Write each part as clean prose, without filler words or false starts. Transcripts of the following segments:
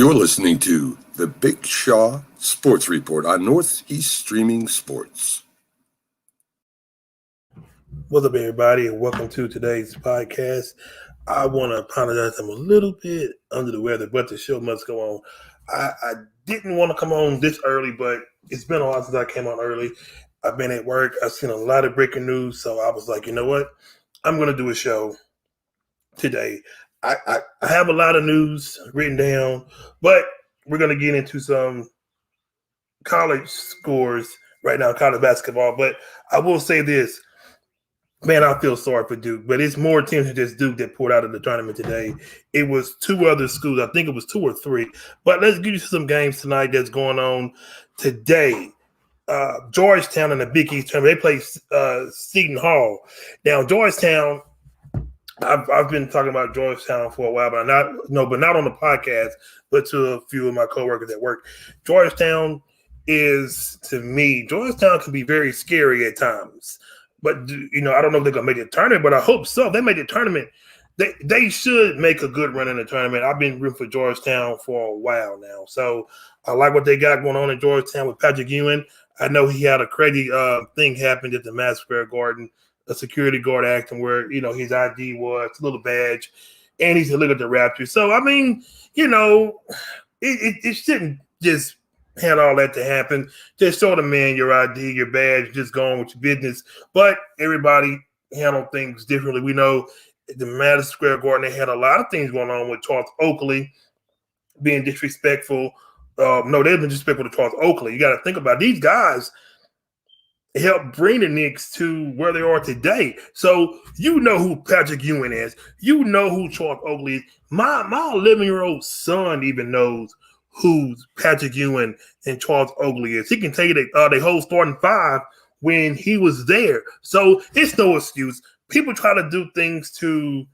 You're listening to the Big Shaw Sports Report on Northeast Streaming Sports. What's up, everybody, and welcome to today's podcast. I want to apologize. I'm a little bit under the weather, but the show must go on. I didn't want to come on this early, but it's been a while since I came on early. I've been at work. I've seen a lot of breaking news, so I was like, you know what? I'm going to do a show today. I have a lot of news written down, but we're going to get into some college scores right now, college basketball. But I will say this. Man, I feel sorry for Duke, but it's more teams than just Duke that pulled out of the tournament today. It was two other schools. I think it was two or three. But let's get you some games tonight that's going on today. Georgetown in the Big East tournament, they play Seton Hall. Now, Georgetown, I've been talking about Georgetown for a while, but not on the podcast, but to a few of my coworkers at work. Georgetown can be very scary at times. But, I don't know if they're going to make the tournament, but I hope so. If they make the tournament, they should make a good run in the tournament. I've been rooting for Georgetown for a while now. So I like what they got going on in Georgetown with Patrick Ewing. I know he had a crazy thing happen at the Madison Square Garden. A security guard asked him where, his ID was, a little badge, and he said, look at the Raptors. So, I mean, it shouldn't just had all that to happen. Just show the man your ID, your badge, just go on with your business. But everybody handle things differently. We know at the Madison Square Garden, they had a lot of things going on with Charles Oakley being disrespectful. They've been disrespectful to Charles Oakley. You got to think about it. These guys helped bring the Knicks to where they are today. So you know who Patrick Ewing is. You know who Charles Oakley is. My 11-year-old son even knows who Patrick Ewing and Charles Oakley is. He can tell you that they whole starting five when he was there. So it's no excuse. People try to do things to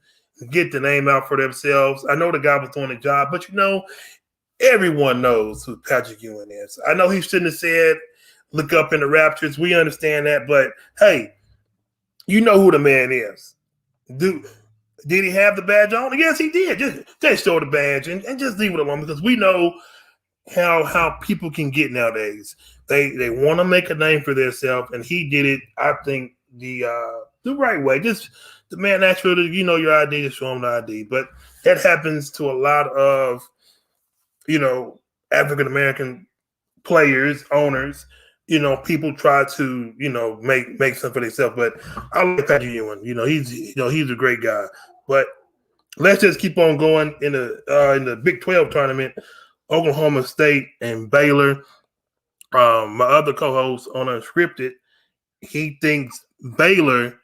get the name out for themselves. I know the guy was doing a job, but everyone knows who Patrick Ewing is. I know he shouldn't have said, look up in the Raptors. We understand that, but hey, you know who the man is. Did he have the badge on? Yes, he did. Just show the badge and just leave it alone, because we know how people can get nowadays. They want to make a name for themselves, and he did it, I think, the right way. Just the man actually, your ID, just show him the ID. But that happens to a lot of, African American players, owners. People try to, make something for themselves. But I like Patrick Ewing. He's a great guy. But let's just keep on going in the Big 12 tournament. Oklahoma State and Baylor. My other co-host on Unscripted, he thinks Baylor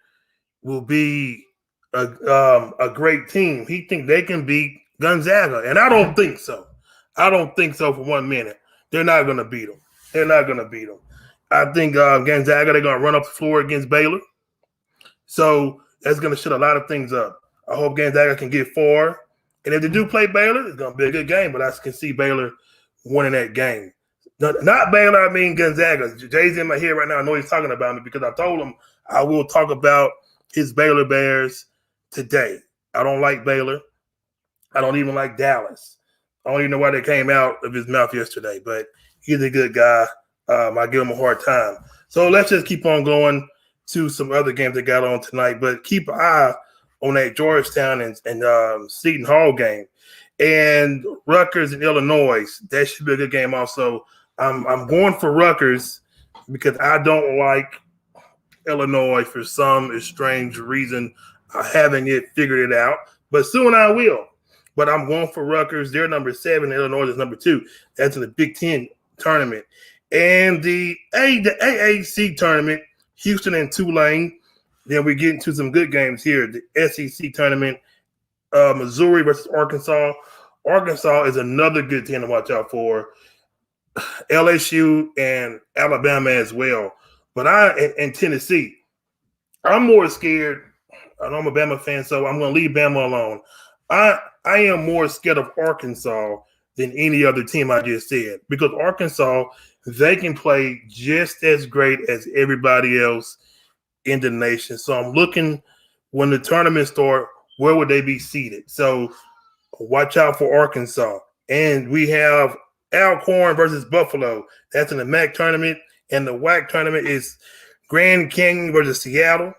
will be a great team. He thinks they can beat Gonzaga, and I don't think so. I don't think so for 1 minute. They're not going to beat them. I think Gonzaga, they're going to run up the floor against Baylor. So that's going to shut a lot of things up. I hope Gonzaga can get far. And if they do play Baylor, it's going to be a good game. But I can see Baylor winning that game. Not Baylor, I mean Gonzaga. Jay's in my head right now. I know he's talking about me because I told him I will talk about his Baylor Bears today. I don't like Baylor. I don't even like Dallas. I don't even know why they came out of his mouth yesterday. But he's a good guy. I give him a hard time. So let's just keep on going to some other games that got on tonight. But keep an eye on that Georgetown and Seton Hall game. And Rutgers and Illinois, that should be a good game also. I'm going for Rutgers because I don't like Illinois for some strange reason. I haven't yet figured it out, but soon I will. But I'm going for Rutgers. They're number 7. Illinois is number 2. That's in the Big Ten tournament. And the AAC tournament, Houston and Tulane. Then we get into some good games here. The SEC tournament, Missouri versus Arkansas. Arkansas is another good team to watch out for. LSU and Alabama as well. But and Tennessee, I'm more scared. I know I'm a Bama fan, so I'm going to leave Bama alone. I am more scared of Arkansas than any other team I just said, because Arkansas, they can play just as great as everybody else in the nation. So I'm looking, when the tournament starts, where would they be seated? So watch out for Arkansas. And we have Alcorn versus Buffalo. That's in the MAC tournament. And the WAC tournament is Grand Canyon versus Seattle.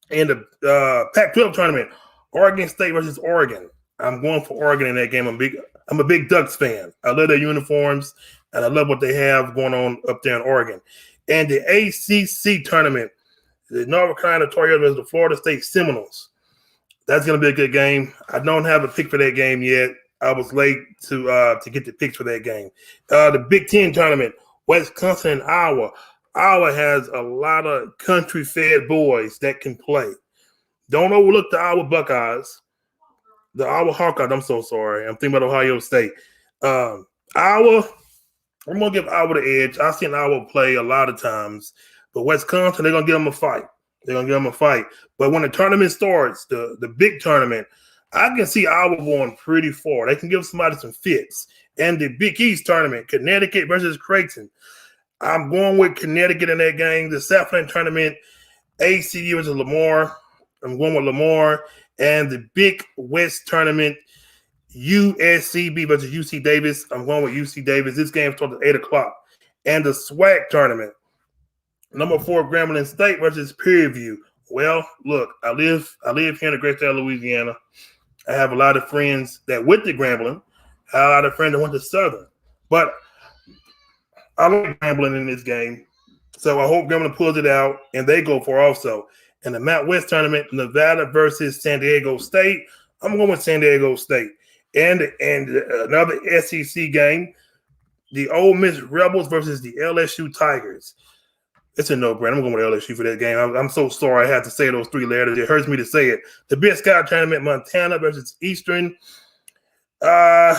And the Pac-12 tournament, Oregon State versus Oregon. I'm going for Oregon in that game. I'm a big Ducks fan. I love their uniforms, and I love what they have going on up there in Oregon. And the ACC tournament, the North Carolina Tar Heels versus the Florida State Seminoles. That's going to be a good game. I don't have a pick for that game yet. I was late to get the picks for that game. The Big Ten tournament, Wisconsin and Iowa. Iowa has a lot of country-fed boys that can play. Don't overlook the Iowa Buckeyes. The Iowa Hawkeyes, I'm so sorry. I'm thinking about Ohio State. Iowa, I'm going to give Iowa the edge. I've seen Iowa play a lot of times. But Wisconsin, they're going to give them a fight. But when the tournament starts, the big tournament, I can see Iowa going pretty far. They can give somebody some fits. And the Big East tournament, Connecticut versus Creighton. I'm going with Connecticut in that game. The Southland tournament, ACU versus Lamar. I'm going with Lamar. And the Big West tournament, USCB versus UC Davis. I'm going with UC Davis. This game starts at 8 o'clock. And the SWAC tournament, number 4 Grambling State versus Prairie View. Well, look, I live here in the great state of Louisiana. I have a lot of friends that went to Grambling. I have a lot of friends that went to Southern. But I like Grambling in this game. So I hope Grambling pulls it out and they go for also. In the Mount West tournament, Nevada versus San Diego State. I'm going with San Diego State. And another SEC game, the Ole Miss Rebels versus the LSU Tigers. It's a no-brainer. I'm going with LSU for that game. I'm so sorry I had to say those 3 letters. It hurts me to say it. The Big Sky tournament, Montana versus Eastern. WA,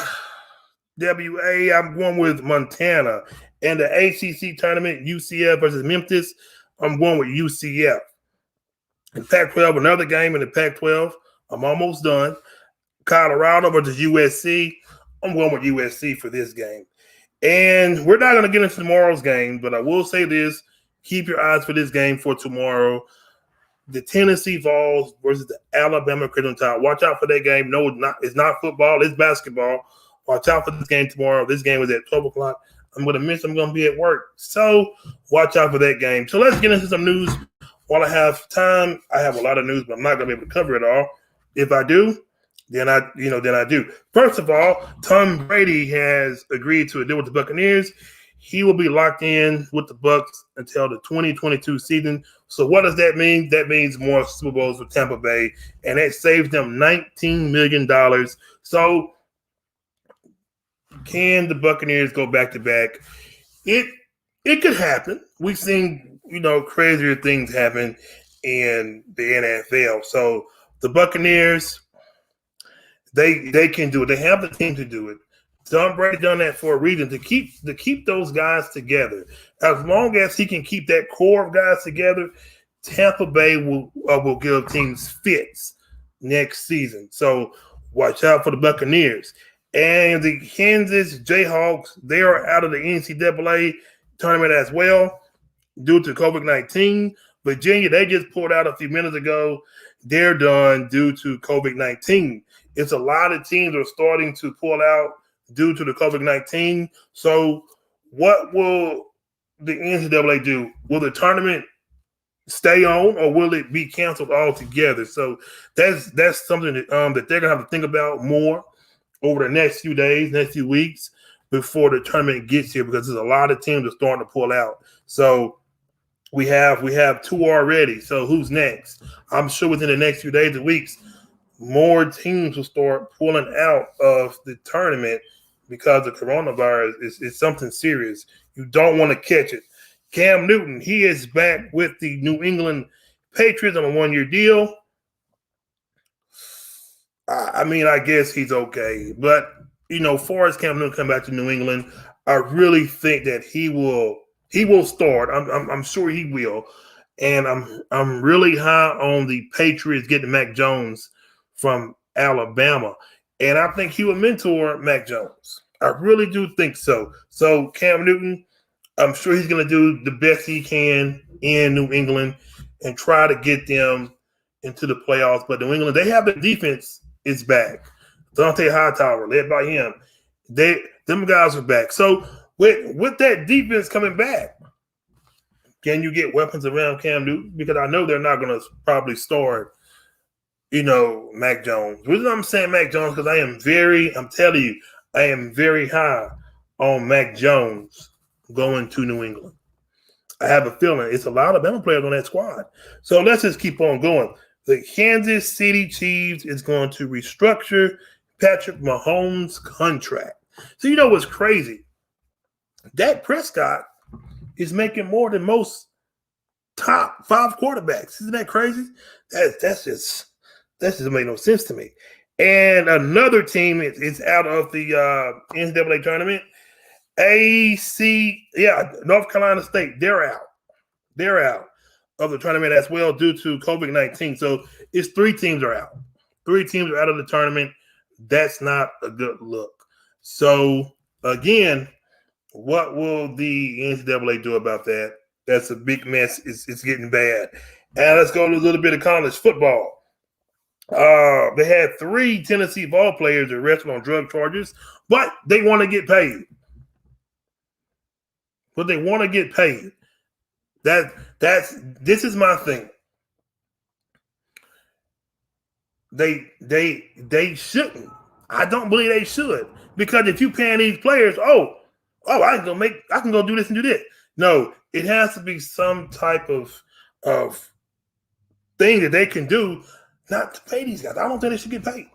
I'm going with Montana. And the ACC tournament, UCF versus Memphis, I'm going with UCF. In Pac-12, another game in the Pac-12. I'm almost done. Colorado versus USC. I'm going with USC for this game. And we're not going to get into tomorrow's game, but I will say this. Keep your eyes for this game for tomorrow. The Tennessee Vols versus the Alabama Crimson Tide. Watch out for that game. No, it's not football. It's basketball. Watch out for this game tomorrow. This game is at 12 o'clock. I'm going to miss. I'm going to be at work. So watch out for that game. So let's get into some news. While I have time, I have a lot of news, but I'm not going to be able to cover it all. If I do, then I do. First of all, Tom Brady has agreed to a deal with the Buccaneers. He will be locked in with the Bucs until the 2022 season. So what does that mean? That means more Super Bowls for Tampa Bay, and that saves them $19 million. So can the Buccaneers go back-to-back? It could happen. We've seen, crazier things happen in the NFL. So the Buccaneers, they can do it. They have the team to do it. Tom Brady done that for a reason, to keep those guys together. As long as he can keep that core of guys together, Tampa Bay will give teams fits next season. So watch out for the Buccaneers. And the Kansas Jayhawks, they are out of the NCAA tournament as well due to COVID-19. Virginia, they just pulled out a few minutes ago. They're done due to COVID-19. It's a lot of teams are starting to pull out due to the COVID-19. So what will the NCAA do? Will the tournament stay on, or will it be canceled altogether? So that's something that they're going to have to think about more over the next few days, next few weeks before the tournament gets here, because there's a lot of teams that are starting to pull out. So we have 2 already. So who's next? I'm sure within the next few days and weeks, more teams will start pulling out of the tournament because the coronavirus is something serious. You don't want to catch it. Cam Newton, he is back with the New England Patriots on a 1-year deal. I guess he's okay. But, far as Cam Newton come back to New England, I really think that he will start. I'm sure he will. And I'm really high on the Patriots getting Mac Jones from Alabama. And I think he will mentor Mac Jones. I really do think so. So Cam Newton, I'm sure he's going to do the best he can in New England and try to get them into the playoffs. But New England, they have the defense is back. Dante Hightower, led by him. Them guys are back. So with that defense coming back, can you get weapons around Cam Newton? Because I know they're not going to probably start, Mac Jones. The reason I'm saying Mac Jones because I'm telling you, I am very high on Mac Jones going to New England. I have a feeling it's a lot of Alabama players on that squad. So let's just keep on going. The Kansas City Chiefs is going to restructure Patrick Mahomes' contract. So you know what's crazy? Dak Prescott is making more than most top 5 quarterbacks. Isn't that crazy? That just make no sense to me. And another team is out of the NCAA tournament. North Carolina State, they're out. They're out of the tournament as well due to COVID-19. So it's 3 teams are out. 3 teams are out of the tournament. That's not a good look. So, again, what will the NCAA do about that? That's a big mess. It's getting bad. And let's go to a little bit of college football. They had 3 Tennessee ball players arrested on drug charges, but they want to get paid. This is my thing. They shouldn't. I don't believe they should. Because if you paying these players, I can go do this and do this. No, it has to be some type of thing that they can do not to pay these guys. I don't think they should get paid.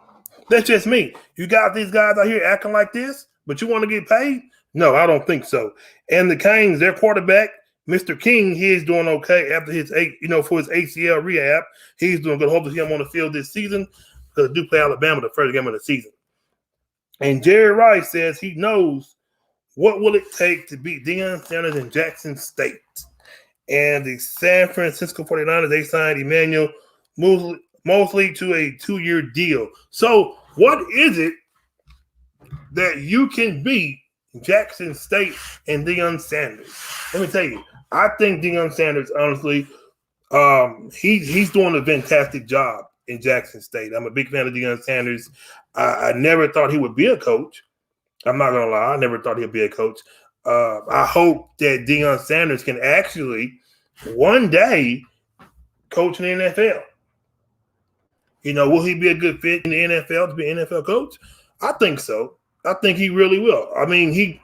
That's just me. You got these guys out here acting like this, but you want to get paid? No, I don't think so. And the Canes, their quarterback, Mr. King, he's doing okay after his for his ACL rehab. He's doing good. Hope to see him on the field this season because they do play Alabama the first game of the season. And Jerry Rice says he knows what will it take to beat Deion Sanders in Jackson State. And the San Francisco 49ers, they signed Emmanuel Mosley to a 2-year deal. So what is it that you can beat Jackson State and Deion Sanders? Let me tell you, I think Deion Sanders, honestly, he's doing a fantastic job in Jackson State. I'm a big fan of Deion Sanders. I never thought he would be a coach. I'm not going to lie. I never thought he'd be a coach. I hope that Deion Sanders can actually one day coach in the NFL. Will he be a good fit in the NFL to be an NFL coach? I think so. I think he really will. I mean, he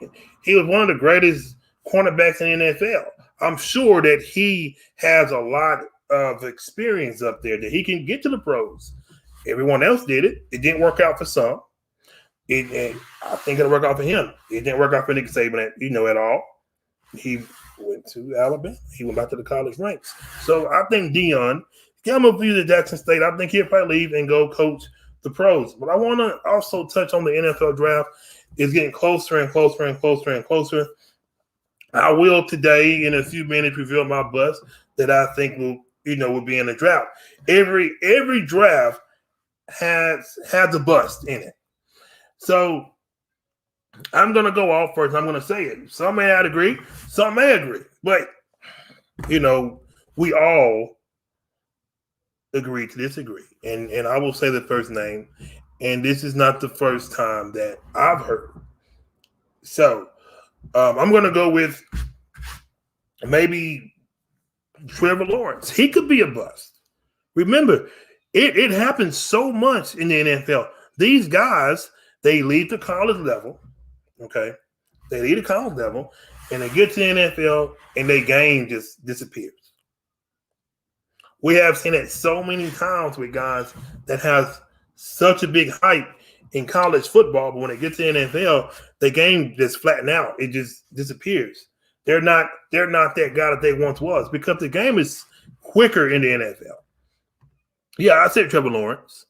was one of the greatest cornerbacks in the NFL. I'm sure that he has a lot of experience up there that he can get to the pros. Everyone else did it. It didn't work out for some. I think it'll work out for him. It didn't work out for Nick Saban at all. He went to Alabama. He went back to the college ranks. So I think Deion, get him up to Jackson State. I think he'll probably leave and go coach the pros. But I want to also touch on the NFL draft. It's getting closer and closer and closer and closer. I will today, in a few minutes, reveal my bust that I think will be in the draft. Every draft has a bust in it. So I'm going to go off first. I'm going to say it. Some may not agree. Some may agree. But, we all agree to disagree. And I will say the first name. And this is not the first time that I've heard. So I'm going to go with maybe Trevor Lawrence. He could be a bust. Remember, it happens so much in the NFL. These guys, they leave the college level, okay? They leave the college level, and they get to the NFL, and their game just disappears. We have seen it so many times with guys that have such a big hype in college football, but when they get to the NFL, the game just flatten out. It just disappears. They're not that guy that they once was because the game is quicker in the NFL. Yeah, I said Trevor Lawrence.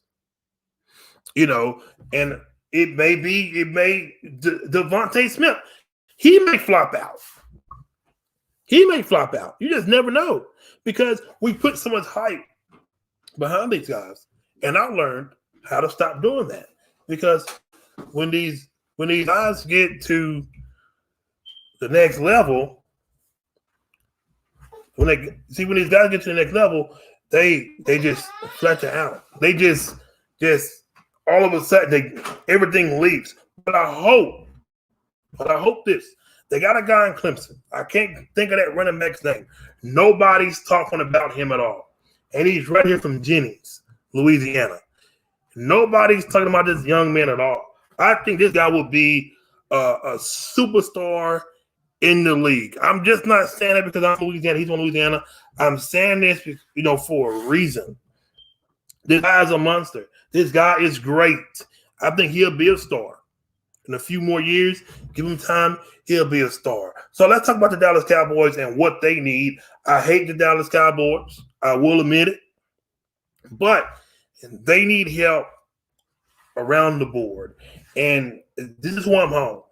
And it may Devontae Smith. He may flop out. You just never know because we put so much hype behind these guys. And I learned how to stop doing that because when these guys get to the next level, when these guys get to the next level, they just flatten out. They just all of a sudden everything leaves. But I hope But I hope this. They got a guy in Clemson. I can't think of that running back's name. Nobody's talking about him at all. And he's right here from Jennings, Louisiana. Nobody's talking about this young man at all. I think this guy will be a superstar in the league. I'm just not saying that because I'm from Louisiana. He's from Louisiana. I'm saying this, for a reason. This guy's a monster. This guy is great. I think he'll be a star. In a few more years, give him time, he'll be a star. So let's talk about the Dallas Cowboys and what they need. I hate the Dallas Cowboys. I will admit it. But they need help around the board. And this is why I'm home.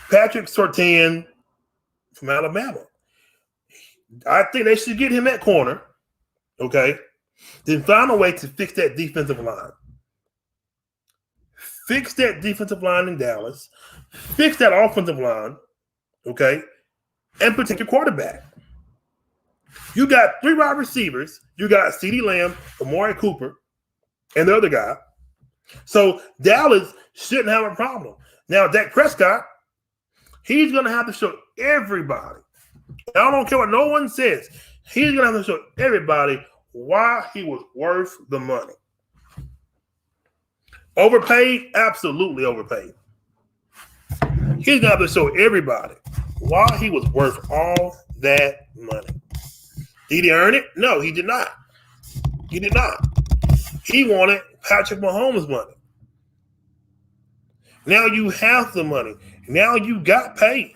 Patrick Surtain from Alabama. I think they should get him at corner, okay? Then find a way to fix that defensive line. Fix that defensive line in Dallas. Fix that offensive line, okay? And protect your quarterback. You got 3 wide receivers. You got CeeDee Lamb, Amari Cooper, and the other guy. So Dallas shouldn't have a problem. Now, Dak Prescott, he's going to have to show everybody. I don't care what no one says. He's going to have to show everybody why he was worth the money. Overpaid? Absolutely overpaid. He's going to have to show everybody why he was worth all that money. Did he earn it? No, he did not. He did not. He wanted Patrick Mahomes' money. Now you have the money. Now you got paid.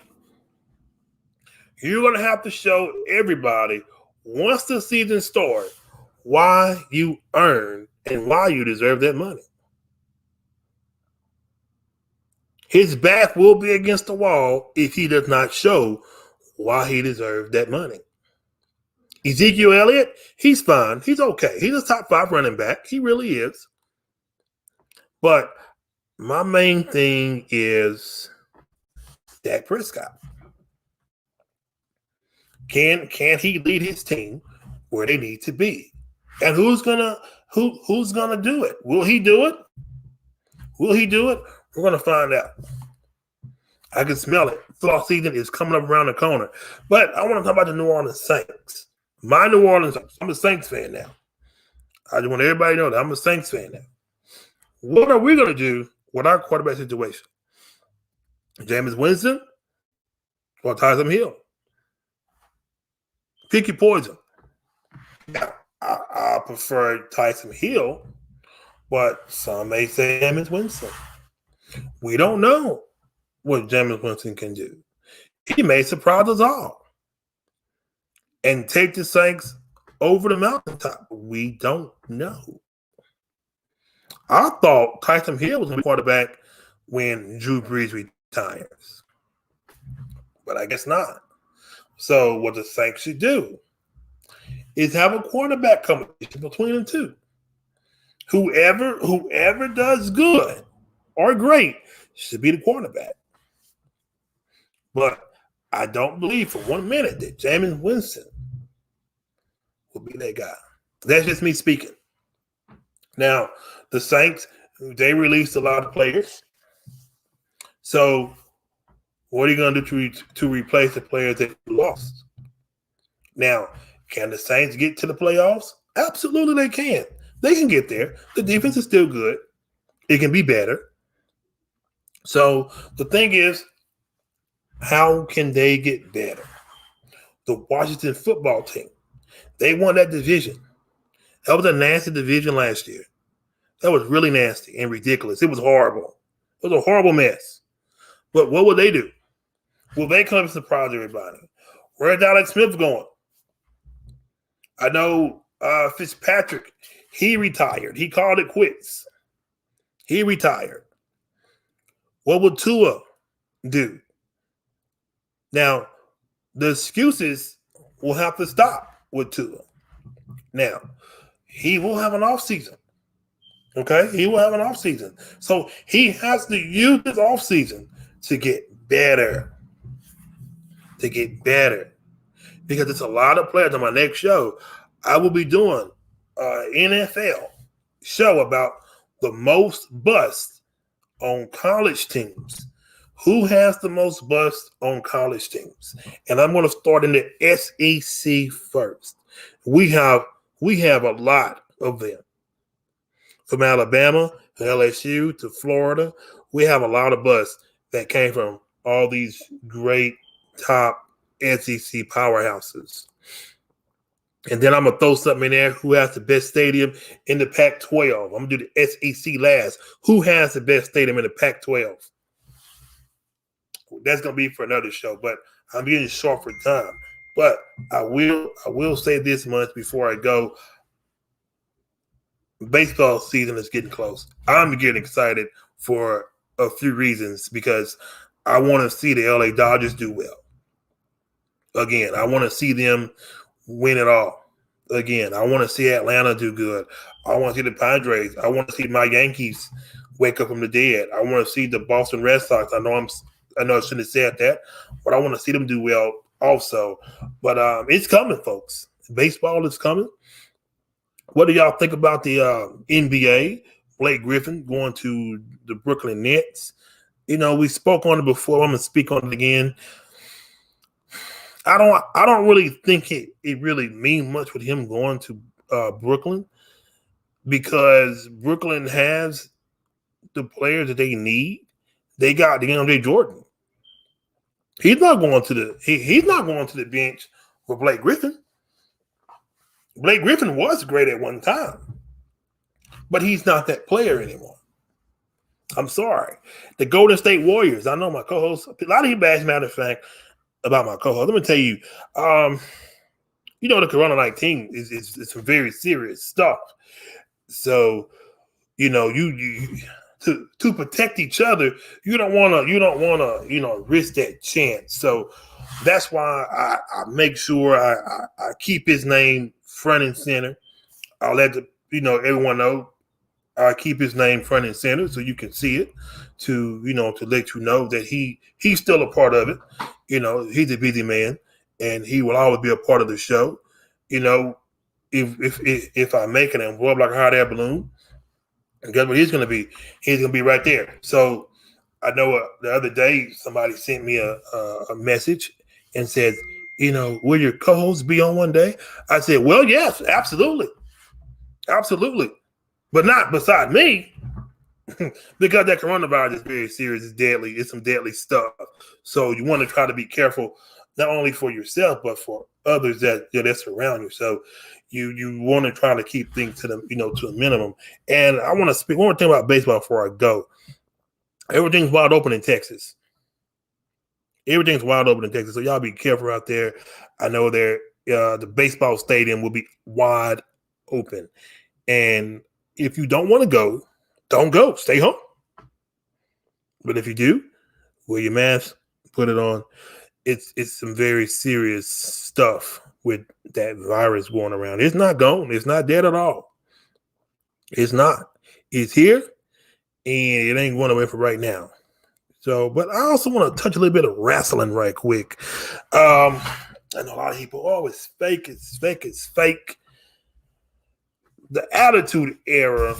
You're going to have to show everybody, once the season starts, why you earned and why you deserve that money. His back will be against the wall if he does not show why he deserves that money. Ezekiel Elliott, he's fine. He's okay. He's a top 5 running back. He really is. But my main thing is Dak Prescott. Can he lead his team where they need to be? And who's gonna do it? Will he do it? Will he do it? We're gonna find out. I can smell it. Football season is coming up around the corner. But I want to talk about the New Orleans Saints. My New Orleans, I'm a Saints fan now. I just want everybody to know that I'm a Saints fan now. What are we going to do with our quarterback situation? Jameis Winston or Taysom Hill? Pick your poison. Now, I prefer Taysom Hill, but some may say Jameis Winston. We don't know what Jameis Winston can do. He may surprise us all and take the Saints over the mountaintop. We don't know. I thought Taysom Hill was going to be quarterback when Drew Brees retires. But I guess not. So what the Saints should do is have a quarterback competition between the two. Whoever does good or great should be the quarterback. But I don't believe for 1 minute that Jameis Winston will be that guy. That's just me speaking. Now, the Saints, they released a lot of players. So what are you going to do to replace the players that you lost? Now, can the Saints get to the playoffs? Absolutely they can. They can get there. The defense is still good. It can be better. So the thing is, how can they get better? The Washington football team, they won that division. That was a nasty division last year. That was really nasty and ridiculous. It was horrible. It was a horrible mess. But what will they do? Will they come and surprise everybody? Where's Alex Smith going? I know Fitzpatrick, he retired. He called it quits. He retired. What will Tua do? Now, the excuses will have to stop with Tua. Now, he will have an offseason. Okay? He will have an offseason. So he has to use this offseason to get better. To get better. Because there's a lot of players on my next show. I will be doing an NFL show about the most busts on college teams Who has the most buzz on college teams? And I'm going to start in the SEC first. We have a lot of them. From Alabama to LSU to Florida, we have a lot of buzz that came from all these great top SEC powerhouses. And then I'm going to throw something in there. Who has the best stadium in the Pac-12? I'm going to do the SEC last. Who has the best stadium in the Pac-12? That's going to be for another show, but I'm getting short for time. But I will say this much before I go. Baseball season is getting close. I'm getting excited for a few reasons because I want to see the LA Dodgers do well. Again, I want to see them win it all. Again, I want to see Atlanta do good. I want to see the Padres. I want to see my Yankees wake up from the dead. I want to see the Boston Red Sox. I know I shouldn't have said that, but I want to see them do well also. But it's coming, folks. Baseball is coming. What do y'all think about the NBA? Blake Griffin going to the Brooklyn Nets. We spoke on it before. I'm gonna speak on it again. I don't really think it really means much with him going to Brooklyn because Brooklyn has the players that they need. They got DeAndre Jordan. He's not going to the bench for Blake Griffin. Blake Griffin was great at one time, but he's not that player anymore. I'm sorry. The Golden State Warriors, I know my co-host, a lot of you bash, matter of fact, about my co-host. Let me tell you, the Corona-19 is some very serious stuff. So, you to protect each other, you don't want to risk that chance. So that's why I make sure I keep his name front and center. I'll let everyone know. I keep his name front and center so you can see it to let you know that he's still a part of it. He's a busy man and he will always be a part of the show. If I make it and blow up like a hot air balloon, and guess what he's going to be? He's going to be right there. So I know the other day somebody sent me a message and said, will your co-host be on one day? I said, well, yes, absolutely. Absolutely. But not beside me because that coronavirus is very serious. It's deadly. It's some deadly stuff. So you want to try to be careful, not only for yourself, but for others that surround you. So you want to try to keep things to a minimum. And I want to speak one more thing about baseball before I go. Everything's wide open in Texas. Everything's wide open in Texas. So y'all be careful out there. I know the baseball stadium will be wide open. And if you don't want to go, don't go. Stay home. But if you do, wear your mask, put it on. It's some very serious stuff with that virus going around. It's not gone. It's not dead at all. It's not. It's here, and it ain't going away for right now. So, but I also want to touch a little bit of wrestling right quick. I know a lot of people, it's fake. It's fake. It's fake. The Attitude Era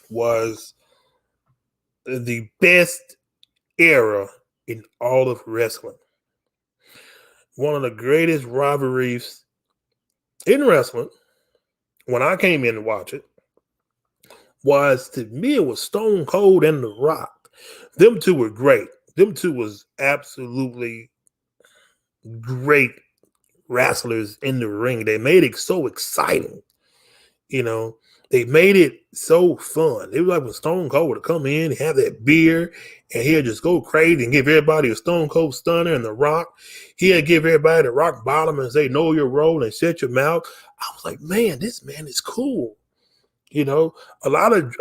was the best era in all of wrestling. One of the greatest rivalries in wrestling, when I came in to watch it, to me, it was Stone Cold and The Rock. Them two were great. Them two was absolutely great wrestlers in the ring. They made it so exciting. They made it so fun. It was like when Stone Cold would come in, have that beer, and he'll just go crazy and give everybody a Stone Cold Stunner and The Rock. He'll give everybody the rock bottom and say, know your role and shut your mouth. I was like, man, this man is cool. A lot of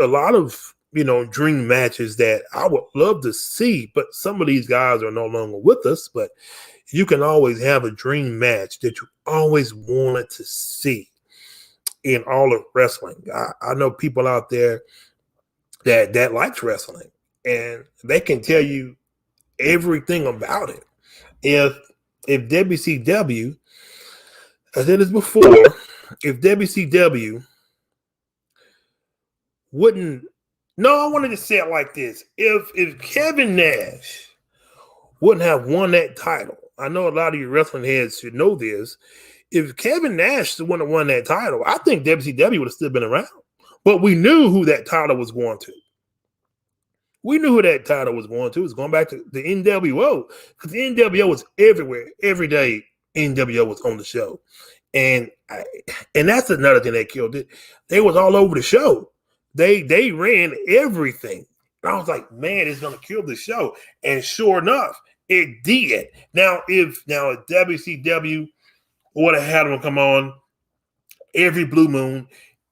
dream matches that I would love to see, but some of these guys are no longer with us, but you can always have a dream match that you always wanted to see in all of wrestling. I know people out there that likes wrestling, and they can tell you everything about it. If WCW, I said this before, if WCW wouldn't No, I wanted to say it like this. If Kevin Nash wouldn't have won that title, I know a lot of you wrestling heads should know this. If Kevin Nash wouldn't have won that title, I think WCW would have still been around. But we knew who that title was going to. We knew who that title was going to. It was going back to the NWO because the NWO was everywhere. Every day, NWO was on the show. And that's another thing that killed it. They was all over the show. They ran everything. And I was like, man, it's gonna kill the show. And sure enough, it did. Now, if WCW would have had them come on every blue moon,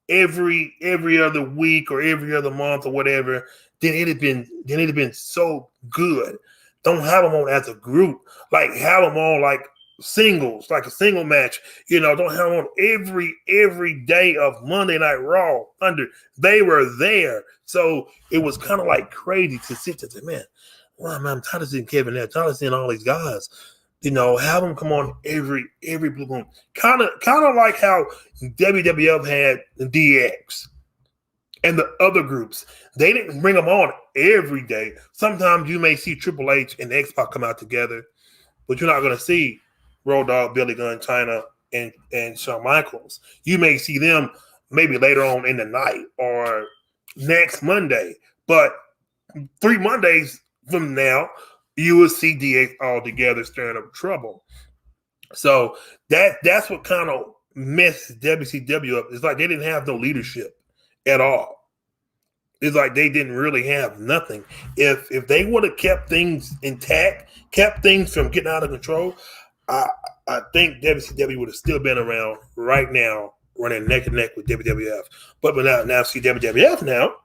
every other week or every other month or whatever, then it'd have been so good. Don't have them on as a group. Like have them on like singles, like a single match. Don't have them on every day of Monday Night Raw. They were there. So it was kind of like crazy to sit there and say, man, wow, man, I'm tired of seeing Kevin Nash, tired of seeing all these guys. Have them come on every blue moon. Kind of like how WWF had DX and the other groups. They didn't bring them on every day. Sometimes you may see Triple H and X-Pac come out together, but you're not going to see Road Dogg, Billy Gunn, China, and Shawn Michaels. You may see them maybe later on in the night or next Monday. But 3 Mondays from now, you will see DX all together stirring up trouble. So that's what kind of messed WCW up. It's like they didn't have no leadership at all. It's like they didn't really have nothing. If they would have kept things intact, kept things from getting out of control, I think WCW would have still been around right now, running neck and neck with WWF. But now see WWF now,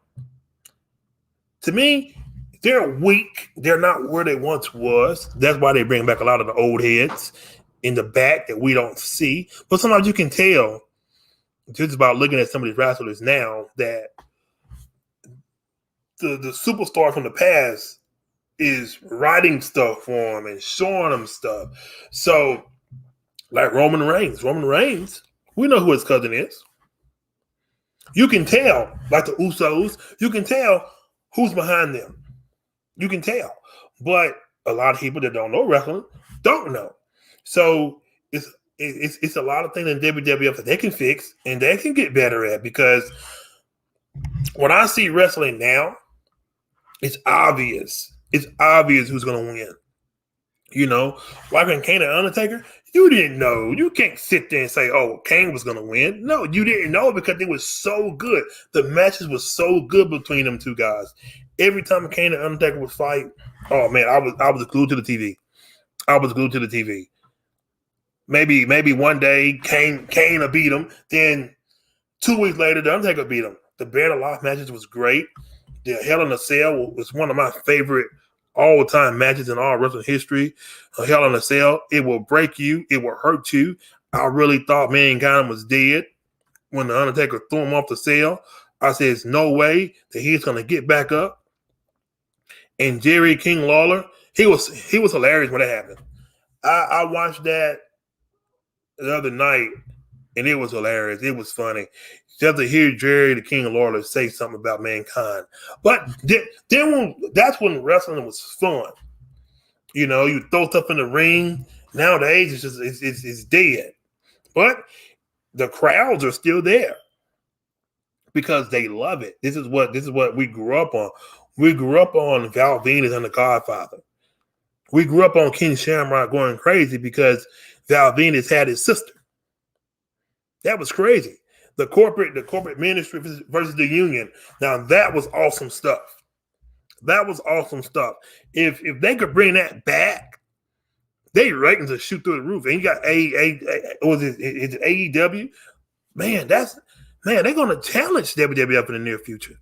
to me, they're weak. They're not where they once was. That's why they bring back a lot of the old heads in the back that we don't see. But sometimes you can tell just about looking at some of these wrestlers now that the superstar from the past is writing stuff for them and showing them stuff. So, like Roman Reigns, we know who his cousin is. You can tell, like the Usos, you can tell who's behind them. You can tell. But a lot of people that don't know wrestling don't know. So it's a lot of things in WWF that they can fix and they can get better at, because when I see wrestling now, it's obvious. It's obvious who's going to win. Like when Kane and Undertaker, you didn't know. You can't sit there and say, oh, Kane was going to win. No, you didn't know because it was so good. The matches were so good between them two guys. Every time Kane and Undertaker would fight, oh, man, I was glued to the TV. I was glued to the TV. Maybe one day Kane will beat him. Then 2 weeks later, the Undertaker beat him. The Buried Alive matches was great. The Hell in a Cell was one of my favorite all-time matches in all wrestling history. Hell in a Cell, it will break you. It will hurt you. I really thought Mankind was dead when the Undertaker threw him off the cell. I said, there's no way that he's going to get back up. And Jerry King Lawler, he was hilarious when that happened. I watched that the other night, and it was hilarious. It was funny. Just to hear Jerry the King Lawler say something about Mankind. But then that's when wrestling was fun. You throw stuff in the ring. Nowadays, it's dead. But the crowds are still there because they love it. This is what we grew up on. We grew up on Val Venus and the Godfather. We grew up on King Shamrock going crazy because Val Venus had his sister. That was crazy. The corporate ministry versus the union. Now that was awesome stuff. That was awesome stuff. If they could bring that back, their ratings would shoot through the roof. And you got is it AEW? Man, they're gonna challenge WWF in the near future.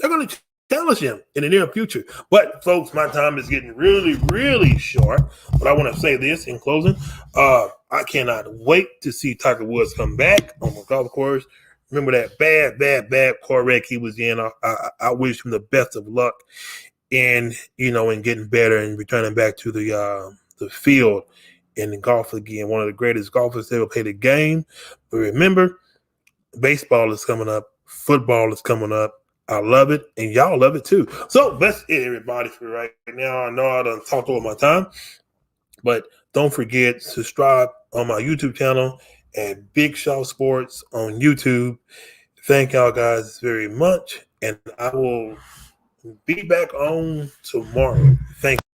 They're gonna challenge him in the near future. But folks, my time is getting really, really short. But I want to say this in closing. I cannot wait to see Tiger Woods come back on the golf course. Remember that bad car wreck he was in. I wish him the best of luck in getting better and returning back to the field and in golf again. One of the greatest golfers ever played the game. But remember, baseball is coming up. Football is coming up. I love it, and y'all love it too. So that's it, everybody, for right now. I know I done talked over my time, but don't forget to subscribe on my YouTube channel at Big Shaw Sports on YouTube. Thank y'all guys very much, and I will be back on tomorrow. Thank you.